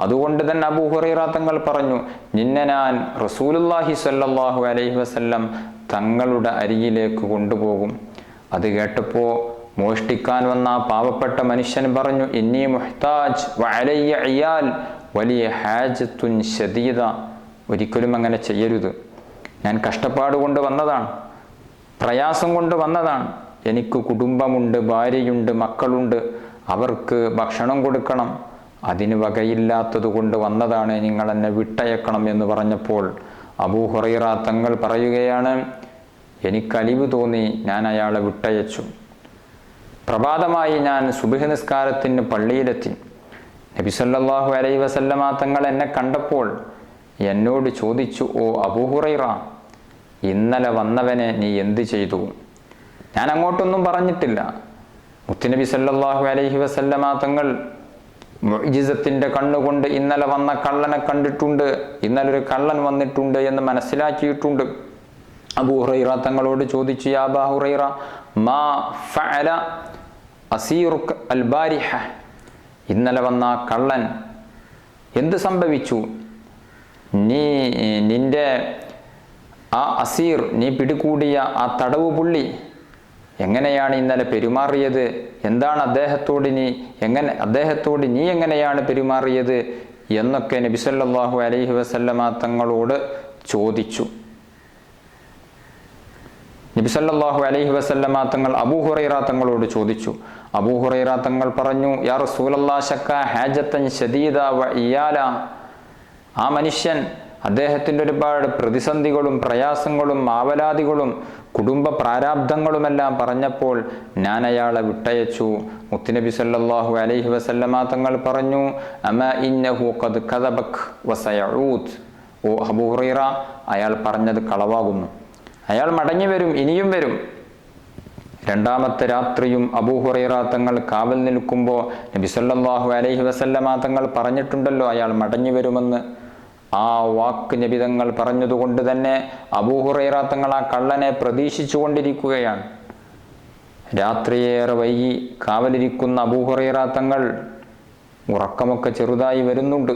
അതുകൊണ്ട് തന്നെ അബൂ ഹുറൈറ തങ്ങൾ പറഞ്ഞു, നിന്നെ ഞാൻ റസൂലുള്ളാഹി സ്വല്ലല്ലാഹു അലൈഹി വസല്ലം തങ്ങളുടെ അരികിലേക്ക് കൊണ്ടുപോകും. അത് കേട്ടപ്പോൾ മോഷ്ടിക്കാൻ വന്ന ആ പാവപ്പെട്ട മനുഷ്യൻ പറഞ്ഞു, ഇന്നി മുഹ്താജ് വഅലയ്യ ഇയാൽ വലിയ ഹാജത്തുൻ ശദീദ. ഒരിക്കലും അങ്ങനെ ചെയ്യരുത്. ഞാൻ കഷ്ടപ്പാട് കൊണ്ട് വന്നതാണ്, പ്രയാസം കൊണ്ട് വന്നതാണ്, എനിക്ക് കുടുംബമുണ്ട്, ഭാര്യയുണ്ട്, മക്കളുണ്ട്, അവർക്ക് ഭക്ഷണം കൊടുക്കണം, അതിന് വകയില്ലാത്തത് കൊണ്ട് വന്നതാണ്, നിങ്ങൾ എന്നെ വിട്ടയക്കണം എന്ന് പറഞ്ഞപ്പോൾ അബൂ ഹുറൈറ തങ്ങൾ പറയുകയാണ്, എനിക്ക് അലിവ് തോന്നി, ഞാൻ അയാളെ വിട്ടയച്ചു. പ്രഭാതമായി ഞാൻ സുബ്ഹ് നിസ്കാരത്തിന് പള്ളിയിലെത്തി. നബി സല്ലല്ലാഹു അലൈഹി വസല്ലമ തങ്ങൾ എന്നെ കണ്ടപ്പോൾ എന്നോട് ചോദിച്ചു, ഓ അബൂ ഹുറൈറ, ഇന്നലെ വന്നവനെ നീ എന്ത് ചെയ്തു? ഞാൻ അങ്ങോട്ടൊന്നും പറഞ്ഞിട്ടില്ല. മുത്തുനബി സല്ലല്ലാഹു അലൈഹി വസല്ലമ തങ്ങൾ മുഅ്ജിസത്തിന്റെ കണ്ണുകൊണ്ട് ഇന്നലെ വന്ന കള്ളനെ കണ്ടിട്ടുണ്ട്, ഇന്നലെ ഒരു കള്ളൻ വന്നിട്ടുണ്ട് എന്ന് മനസ്സിലാക്കിയിട്ടുണ്ട്. അബൂ ഹുറൈറ തങ്ങളോട് ചോദിച്ചു, യാ അബൂ ഹുറൈറ, മാ ഫഅല അസീറുക അൽ ബാരിഹ, ഇന്നലെ വന്ന കള്ളൻ എന്ത് സംഭവിച്ചു? നിന്റെ ആ അസീർ, നീ പിടികൂടിയ ആ തടവ് പുള്ളി എങ്ങനെയാണ് ഇന്നലെ പെരുമാറിയത്? എന്താണ് അദ്ദേഹത്തോട് നീ എങ്ങനെയാണ് പെരുമാറിയത് എന്നൊക്കെ നബി സല്ലല്ലാഹു അലൈഹി വസല്ലമ തങ്ങളോട് ചോദിച്ചു. നബി സല്ലല്ലാഹു അലൈഹി വസല്ലമ തങ്ങൾ അബൂ ഹുറൈറ തങ്ങളോട് ചോദിച്ചു. അബൂ ഹുറൈറ തങ്ങൾ പറഞ്ഞു, യാ റസൂലല്ലാഹ് ശക്ക ഹാജത്തൻ ശദീദ വ ഇയാല. ആ മനുഷ്യൻ അദ്ദേഹത്തിൻ്റെ ഒരുപാട് പ്രതിസന്ധികളും പ്രയാസങ്ങളും ആവലാദികളും കുടുംബ പ്രാരാബ്ധങ്ങളുമെല്ലാം പറഞ്ഞപ്പോൾ ഞാൻ അയാളെ വിട്ടയച്ചു. മുത്തുനബി സല്ലല്ലാഹു അലൈഹി വസല്ലമ തങ്ങൾ പറഞ്ഞു, അമാ ഇന്നഹു ഖദ് കദബക് വസയഊദ്. ഓ അബൂ ഹുറൈറ, അയാൾ പറഞ്ഞത് കളവാകുന്നു, അയാൾ മടങ്ങി വരും, ഇനിയും വരും. രണ്ടാമത്തെ രാത്രിയും അബൂ ഹുറൈറ തങ്ങൾ കാവൽ നിൽക്കുമ്പോൾ നബി സല്ലല്ലാഹു അലൈഹി വസല്ലമ തങ്ങൾ പറഞ്ഞിട്ടുണ്ടല്ലോ അയാൾ മടങ്ങി വരുമെന്ന്. ആ വാക്ക് നബി തങ്ങൾ പറഞ്ഞതുകൊണ്ട് തന്നെ അബൂ ഹുറൈറ തങ്ങൾ ആ കള്ളനെ പ്രതീക്ഷിച്ചു കൊണ്ടിരിക്കുകയാണ്. രാത്രിയേറെ വൈകി കാവലിരിക്കുന്ന അബൂ ഹുറൈറ തങ്ങൾ ഉറക്കമൊക്കെ ചെറുതായി വരുന്നുണ്ട്.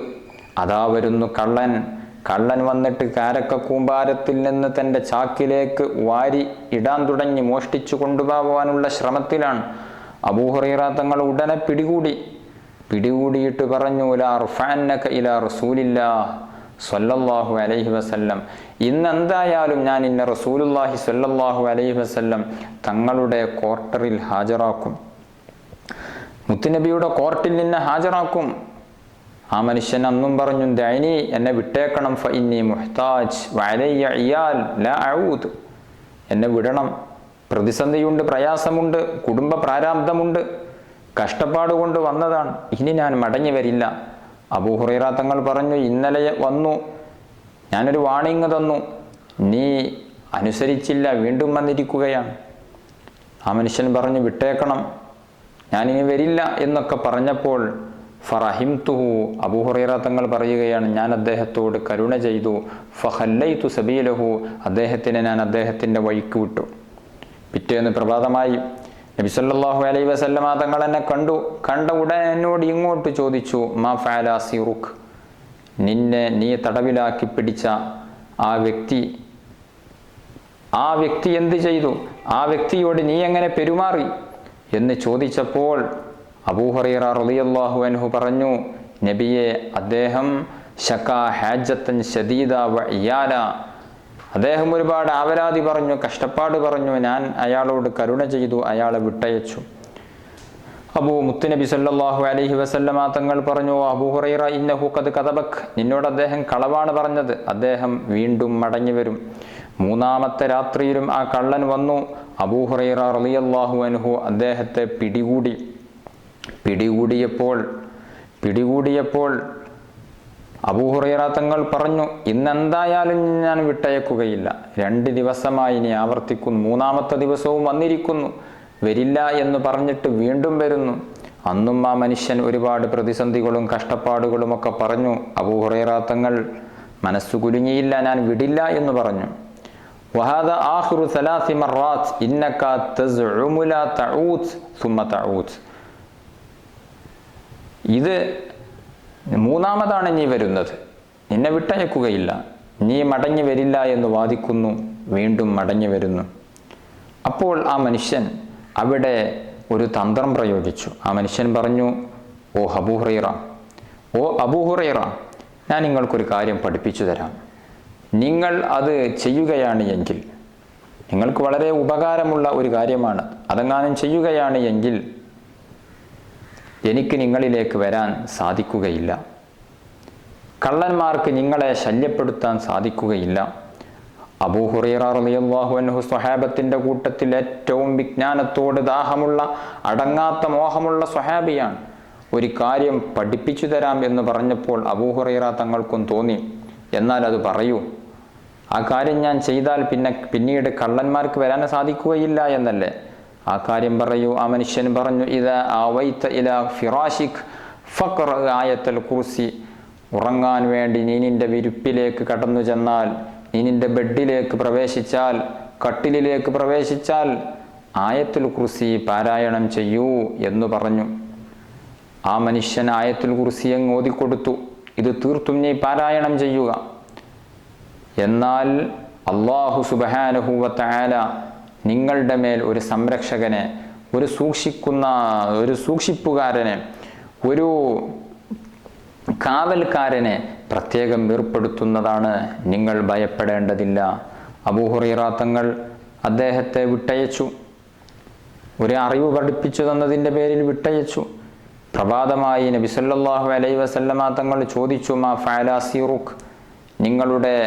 അതാ വരുന്നു കള്ളൻ വന്നിട്ട് കാരക്ക കൂമ്പാരത്തിൽ നിന്ന് തൻ്റെ ചാക്കിലേക്ക് വാരി ഇടാൻ തുടങ്ങി മോഷ്ടിച്ചു കൊണ്ടുപോകാനുള്ള ശ്രമത്തിലാണ്. അബൂ ഹുറൈറ തങ്ങൾ ഉടനെ പിടികൂടിയിട്ട് പറഞ്ഞു, ലാ അർഫഅന്നക ഇലാ റസൂലില്ലാഹ് സ്വല്ലല്ലാഹു അലൈഹി വസല്ലം. ഇന്നെന്തായാലും ഞാൻ റസൂലുള്ളാഹി സ്വല്ലല്ലാഹു അലൈഹി വസല്ലം തങ്ങളുടെ ക്വാർട്ടറിൽ ഹാജരാക്കും, മുത്തുനബിയുടെ കോർട്ടിൽ നിന്ന് ഹാജരാക്കും. ആ മനുഷ്യൻ അന്നും പറഞ്ഞു, ദഅനി, എന്നെ വിട്ടേക്കണം, ഫഇന്നി മുഹ്താജ് വഅലയ്യ ഇയാൽ ലാ അഊദ്. എന്നെ വിടണം, പ്രതിസന്ധിയുണ്ട്, പ്രയാസമുണ്ട്, കുടുംബ പ്രാരാബ്ധമുണ്ട്, കഷ്ടപ്പാട് കൊണ്ട് വന്നതാണ്, ഇനി ഞാൻ മടങ്ങി വരില്ല. അബൂ ഹുറൈറ തങ്ങൾ പറഞ്ഞു, ഇന്നലെ വന്നു, ഞാനൊരു വാണിംഗ് തന്നു, നീ അനുസരിച്ചില്ല, വീണ്ടും വന്നിരിക്കുകയാണ്. ആ മനുഷ്യൻ പറഞ്ഞു, വിട്ടേക്കണം, ഞാനിനി വരില്ല എന്നൊക്കെ പറഞ്ഞപ്പോൾ ഫറഹിംതുഹു, അബൂ ഹുറൈറ തങ്ങൾ പറയുകയാണ്, ഞാൻ അദ്ദേഹത്തോട് കരുണ ചെയ്തു. ഫഖല്ലൈതു സബീലഹു, ഞാൻ അദ്ദേഹത്തിൻ്റെ വഴിക്ക് വിട്ടു. പിറ്റേന്ന് പ്രഭാതമായി നബി സല്ലല്ലാഹു അലൈഹി വസല്ലമ തങ്ങൾ എന്നെ കണ്ട ഉടനെ എന്നോട് ഇങ്ങോട്ട് ചോദിച്ചു, മാ ഫഅല അസീറുക്, നീ തടവിലാക്കി പിടിച്ച ആ വ്യക്തി എന്ത് ചെയ്തു, ആ വ്യക്തിയോട് നീ എങ്ങനെ പെരുമാറി എന്ന് ചോദിച്ചപ്പോൾ അബൂ ഹുറൈറ റളിയല്ലാഹു അൻഹു പറഞ്ഞു, നബിയെ, അദ്ദേഹം ശകാ ഹാജത്തൻ ശദീദ വ ഇയാല, അദ്ദേഹം ഒരുപാട് ആവലാതി പറഞ്ഞു, കഷ്ടപ്പാട് പറഞ്ഞു, ഞാൻ അയാളോട് കരുണ ചെയ്തു, അയാളെ വിട്ടയച്ചു. മുത്തുനബി സല്ലല്ലാഹു അലൈഹി വസല്ലമ തങ്ങൾ പറഞ്ഞു, അബൂ ഹുറൈറ ഇന്നഹു ഖദ് കദബക്, നിന്നോട് അദ്ദേഹം കളവാണ് പറഞ്ഞത്, അദ്ദേഹം വീണ്ടും മടങ്ങി വരും. മൂന്നാമത്തെ രാത്രിയിലും ആ കള്ളൻ വന്നു. അബൂ ഹുറൈറ റളിയല്ലാഹു അൻഹു അദ്ദേഹത്തെ പിടികൂടിയപ്പോൾ അബൂ ഹുറൈറ തങ്ങൾ പറഞ്ഞു, ഇന്നെന്തായാലും ഞാൻ വിട്ടയക്കുകയില്ല, 2 ദിവസമായി ഇനി ആവർത്തിക്കുന്നു, 3-ാമത്തെ ദിവസവും വന്നിരിക്കുന്നു, വരില്ല എന്ന് പറഞ്ഞിട്ട് വീണ്ടും വരുന്നു. അന്നും ആ മനുഷ്യൻ ഒരുപാട് പ്രതിസന്ധികളും കഷ്ടപ്പാടുകളും ഒക്കെ പറഞ്ഞു. അബൂ ഹുറൈറ തങ്ങൾ മനസ്സു കുലുങ്ങിയില്ല, ഞാൻ വിടില്ല എന്ന് പറഞ്ഞു. വഹാദ ആഖിറു 3 മറാത്ത് ഇന്നക തസ്ഉമു ലാ തഊദ് സുമ്മ തഊദ്. ഇത് 3-ാമതാണ് നീ വരുന്നത്, നിന്നെ വിട്ടയക്കുകയില്ല, നീ മടങ്ങി വരില്ല എന്ന് വാദിക്കുന്നു, വീണ്ടും മടങ്ങി വരുന്നു. അപ്പോൾ ആ മനുഷ്യൻ അവിടെ ഒരു തന്ത്രം പ്രയോഗിച്ചു. ആ മനുഷ്യൻ പറഞ്ഞു, ഓ അബൂ ഹുറൈറ, ഞാൻ നിങ്ങൾക്കൊരു കാര്യം പഠിപ്പിച്ചു തരാം. നിങ്ങൾ അത് ചെയ്യുകയാണ് എങ്കിൽ, നിങ്ങൾക്ക് വളരെ ഉപകാരമുള്ള ഒരു കാര്യമാണ്, അതെങ്ങാനും ചെയ്യുകയാണ് എങ്കിൽ എനിക്ക് നിങ്ങളിലേക്ക് വരാൻ സാധിക്കുകയില്ല, കള്ളന്മാർക്ക് നിങ്ങളെ ശല്യപ്പെടുത്താൻ സാധിക്കുകയില്ല. അബൂ ഹുറൈറ റളിയല്ലാഹു അൻഹു സ്വഹാബത്തിൻ്റെ കൂട്ടത്തിൽ ഏറ്റവും വിജ്ഞാനത്തോട് ദാഹമുള്ള, അടങ്ങാത്ത മോഹമുള്ള സ്വഹാബിയാണ്. ഒരു കാര്യം പഠിപ്പിച്ചു തരാം എന്ന് പറഞ്ഞപ്പോൾ അബൂ ഹുറൈറ തങ്ങൾക്കും തോന്നി, എന്നാൽ അത് പറയൂ, ആ കാര്യം ഞാൻ ചെയ്താൽ പിന്നീട് കള്ളന്മാർക്ക് വരാൻ സാധിക്കുകയില്ല എന്നല്ലേ, ആ കാര്യം പറയൂ. ആ മനുഷ്യൻ പറഞ്ഞു, ഇദാ ആവൈത ഇലാ ഫിറാശിക് ഫഖ്റ ആയത്തുൽ കുർസി, ഉറങ്ങാൻ വേണ്ടി നീ നിന്റെ വിരിപ്പിലേക്ക് കടന്നു ചെന്നാൽ, നീ നിന്റെ ബെഡിലേക്ക് പ്രവേശിച്ചാൽ, കട്ടിലിലേക്ക് പ്രവേശിച്ചാൽ ആയത്തുൽ കുർസി പാരായണം ചെയ്യൂ എന്ന് പറഞ്ഞു. ആ മനുഷ്യൻ ആയത്തുൽ കുർസി അങ്ങ് ഓതിക്കൊടുത്തു, ഇത് തീർത്തും നീ പാരായണം ചെയ്യുക. എന്നാൽ അല്ലാഹു സുബ്ഹാനഹു വ തആല നിങ്ങളുടെ മേൽ ഒരു സംരക്ഷകനെ, ഒരു സൂക്ഷിപ്പുകാരനെ, ഒരു കാവൽക്കാരനെ പ്രത്യേകം ഏർപ്പെടുത്തുന്നതാണ്. നിങ്ങൾ ഭയപ്പെടേണ്ടതില്ല. അബൂ ഹുറൈറ തങ്ങൾ അദ്ദേഹത്തെ വിട്ടയച്ചു. ഒരു അറിവ് പഠിപ്പിച്ചു തന്നതിൻ്റെ പേരിൽ വിട്ടയച്ചു. പ്രഭാതമായി നബി സല്ലല്ലാഹു അലൈഹി വസല്ലമ തങ്ങൾ ചോദിച്ചു, മാ ഫഅല സീറുക്, നിങ്ങളുടെ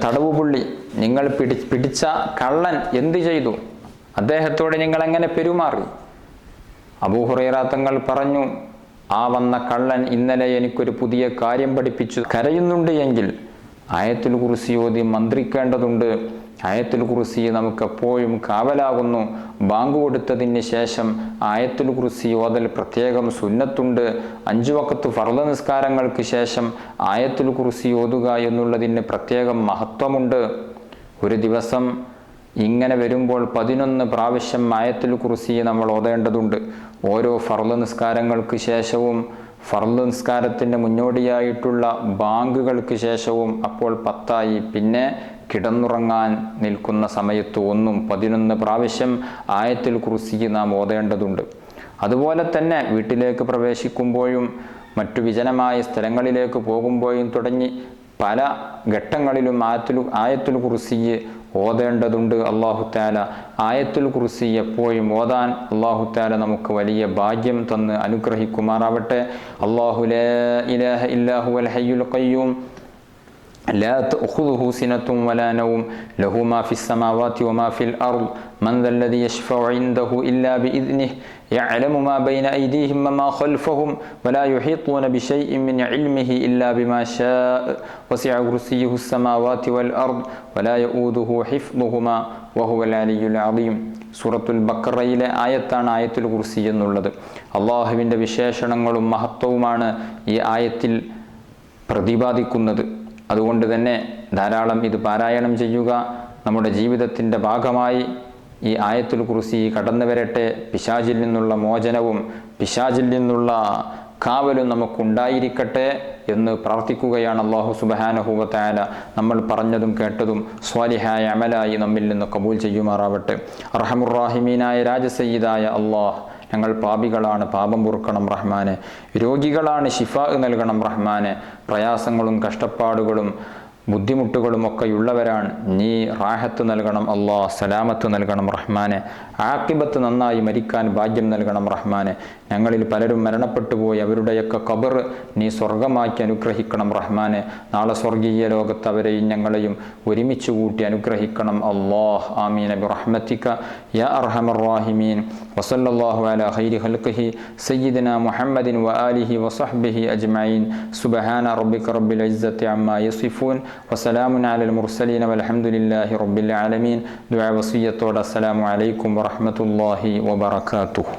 തടവുപുള്ളി, നിങ്ങൾ പിടിച്ച കള്ളൻ എന്ത് ചെയ്തു? അദ്ദേഹത്തോട് നിങ്ങൾ എങ്ങനെ പെരുമാറി? അബൂ ഹുറൈറ തങ്ങൾ പറഞ്ഞു, ആ വന്ന കള്ളൻ ഇന്നലെ എനിക്കൊരു പുതിയ കാര്യം പഠിപ്പിച്ചു. കരയുന്നുണ്ട് എങ്കിൽ ആയത്തുൽ കുർസി ഓതി മന്ത്രിക്കേണ്ടതുണ്ട്. ആയത്തുൽ കുർസി നമുക്ക് എപ്പോഴും കാവലാകുന്നു. ബാങ്ക് കൊടുത്തതിന് ശേഷം ആയത്തുൽ കുർസി ഓതൽ പ്രത്യേകം സുന്നത്തുണ്ട്. 5 വഖത്ത് ഫർള് നിസ്കാരങ്ങൾക്ക് ശേഷം ആയത്തുൽ കുർസി ഓതുക എന്നുള്ളതിന് പ്രത്യേകം മഹത്വമുണ്ട്. ഒരു ദിവസം ഇങ്ങനെ വരുമ്പോൾ 11 പ്രാവശ്യം ആയത്തുൽ കുർസി നമ്മൾ ഓതേണ്ടതുണ്ട്. ഓരോ ഫർള് നിസ്കാരങ്ങൾക്ക് ശേഷവും ഫർള് നിസ്കാരത്തിൻ്റെ മുന്നോടിയായിട്ടുള്ള ബാങ്കുകൾക്ക് ശേഷവും, അപ്പോൾ 10ആയി. പിന്നെ കിടന്നുറങ്ങാൻ നിൽക്കുന്ന സമയത്ത് 11 പ്രാവശ്യം ആയത്തുൽ കുർസി നാം ഓതേണ്ടതുണ്ട്. അതുപോലെ തന്നെ വീട്ടിലേക്ക് പ്രവേശിക്കുമ്പോഴും മറ്റു വിജനമായ സ്ഥലങ്ങളിലേക്ക് പോകുമ്പോഴും തുടങ്ങി പല ഘട്ടങ്ങളിലും ആയത്തുൽ കുർസി ഓതേണ്ടതുണ്ട്. അല്ലാഹു തആല ആയത്തുൽ കുർസി എപ്പോഴും ഓതാൻ അല്ലാഹു തആല നമുക്ക് വലിയ ഭാഗ്യം തന്ന് അനുഗ്രഹിക്കുമാറാവട്ടെ. അല്ലാഹു ലാ ഇലാഹ ഇല്ലാ ഹുവൽ ഹയ്യുൽ ഖയ്യൂം لا تأخذه سنة ولا نوم له ما في السماوات وما في الأرض من ذا الذي يشفع عنده إلا بإذنه يعلم ما بين أيديهم وما خلفهم ولا يحيطون بشيء من علمه إلا بما شاء وسع كرسيه السماوات والأرض ولا يؤوده حفظهما وهو العلي العظيم. സൂറത്തുൽ ബഖറയിലെ ആയത്താണ് ആയത്തുൽ കുർസി എന്നുള്ളത്. അള്ളാഹുവിൻ്റെ വിശേഷണങ്ങളും മഹത്വവുമാണ് ഈ ആയത്തിൽ പ്രതിപാദിക്കുന്നത്. അതുകൊണ്ട് തന്നെ ധാരാളം ഇത് പാരായണം ചെയ്യുക. നമ്മുടെ ജീവിതത്തിൻ്റെ ഭാഗമായി ഈ ആയത്തുൽ കുർസി കടന്നു വരട്ടെ. പിശാചിൽ നിന്നുള്ള മോചനവും പിശാചിൽ നിന്നുള്ള കാവലും നമുക്കുണ്ടായിരിക്കട്ടെ എന്ന് പ്രാർത്ഥിക്കുകയാണ്. അല്ലാഹു സുബ്ഹാനഹു വ തആല നമ്മൾ പറഞ്ഞതും കേട്ടതും സ്വാലിഹായ അമലായി നമ്മിൽ നിന്ന് കബൂൽ ചെയ്യുമാറാവട്ടെ. അർഹമുർ റഹീമീനായ രാജസയ്യിദായ അല്ലാഹ്, ഞങ്ങൾ പാപികളാണ്, പാപം പൊറുക്കണം റഹ്മാനെ. രോഗികളാണ്, ശിഫാ നൽകണം റഹ്മാനെ. പ്രയാസങ്ങളും കഷ്ടപ്പാടുകളും ബുദ്ധിമുട്ടുകളും ഒക്കെയുള്ളവരാണ്, നീ റാഹത്ത് നൽകണം അല്ലാഹ്, സലാമത്ത് നൽകണം റഹ്മാനെ. ആഖിബത്ത് നന്നായി മരിക്കാൻ ഭാഗ്യം നൽകണം റഹ്മാനെ. ഞങ്ങളിൽ പലരും മരണപ്പെട്ടു പോയി, അവരുടെയൊക്കെ ഖബർ നീ സ്വർഗമാക്കി അനുഗ്രഹിക്കണം റഹ്മാനെ. നാളെ സ്വർഗീയ ലോകത്ത് അവരെയും ഞങ്ങളെയും ഒരുമിച്ച് കൂട്ടി അനുഗ്രഹിക്കണം അല്ലാഹ്. ആമീൻ ബിറഹ്മതിക യാ അർഹമർ റഹീമീൻ. വസല്ലല്ലാഹു അലാ ഖൈരി ഖൽഖിഹി സയ്യിദിനാ മുഹമ്മദിൻ വആലിഹി വസഹ്ബിഹി അജ്മഈൻ. സുബ്ഹാന റബ്ബിക റബ്ബിൽ ഇസ്സത്തി അമ്മാ യസിഫൂൻ വസലാമുൻ അലൽ മുർസലീൻ വൽഹംദുലില്ലാഹി റബ്ബിൽ ആലമീൻ. ദുആ വസിയ്യത്തോടെ അസ്സലാമു അലൈക്കും വറഹ്മത്തുള്ളാഹി വബറകാതുഹു.